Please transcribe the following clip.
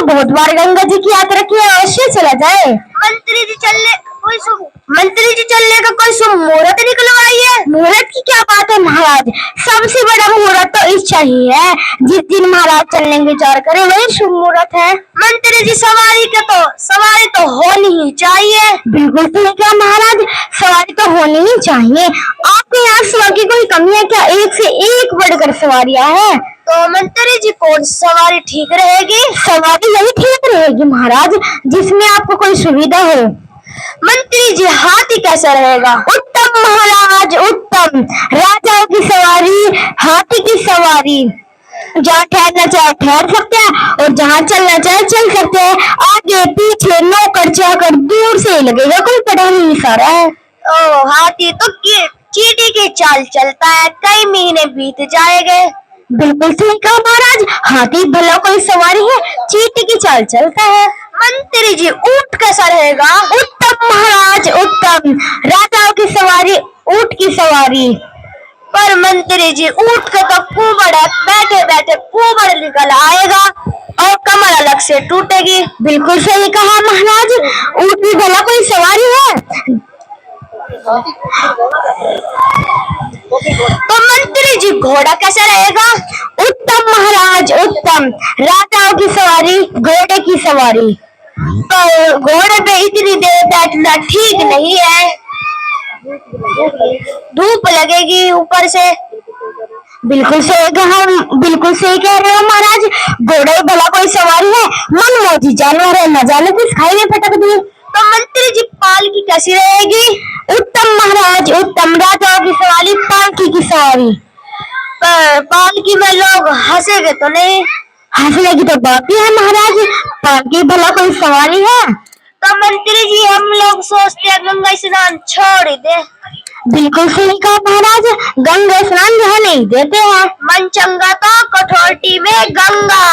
बहुत बार गंगा जी की यात्रा की है, अवश्य चला जाए। मंत्री जी चलने का कोई शुभ मुहूर्त निकलवाइए। मुहूर्त की क्या बात है महाराज, सबसे बड़ा मुहूर्त तो इच्छा ही है। जिस दिन महाराज चलने की विचार करे वही शुभ मुहूर्त है। मंत्री जी सवारी तो होनी ही चाहिए। बिल्कुल सही कहा महाराज, सवारी तो होनी ही चाहिए। आपके यहाँ सवारी की कोई कमी है क्या? एक से एक बढ़कर सवारियां हैं। तो मंत्री जी कौन सी सवारी ठीक रहेगी? सवारी यही ठीक रहेगी महाराज जिसमें आपको कोई सुविधा हो। मंत्री जी हाथी कैसा रहेगा? उत्तम महाराज उत्तम, राजाओं की सवारी हाथी की सवारी। जहाँ ठहरना चाहे ठहर सकते हैं और जहाँ चलना चाहे चल सकते हैं। आगे पीछे नौकर चाकर दूर से लगेगा कोई पता नहीं सारा है। ओ हाथी तो चींटी की चाल चलता है, कई महीने बीत जाएंगे। बिल्कुल सही कहा महाराज, हाथी भला कोई सवारी है, चींटी की चाल चलता है। मंत्री जी ऊंट कैसा रहेगा? उत्तम महाराज उत्तम, राजाओं की सवारी ऊंट की सवारी। पर मंत्री जी ऊंट का तो कुबड़ है, बैठे बैठे कुबड़ निकल आएगा और कमर अलग से टूटेगी। बिल्कुल सही कहा महाराज, ऊंट भी भला कोई सवारी है। तो मंत्री जी घोड़ा कैसा रहेगा? उत्तम महाराज उत्तम, राजाओं की सवारी घोड़े की सवारी। तो घोड़े पे इतनी देर बैठना ठीक नहीं है, धूप लगेगी ऊपर से। बिल्कुल सही कहा, बिल्कुल सही कह रहे हो महाराज, घोड़े भला कोई सवारी है, मनमोजी जानवर है, न जाने किस खाई में पटक दिए। तो मंत्री जी पालकी कैसी रहेगी? उत्तम महाराज उत्तम, राजाओं की सवारी पालकी की सवारी। पर पालकी में लोग हंसेंगे तो नहीं? हंसने की तो बात ही है महाराज, पालकी भला कोई सवारी है? तो मंत्री जी हम लोग सोचते हैं गंगा स्नान छोड़ ही दे। बिल्कुल सही कहा महाराज, गंगा स्नान जो है नहीं देते हैं। मन चंगा तो कठौती में गंगा।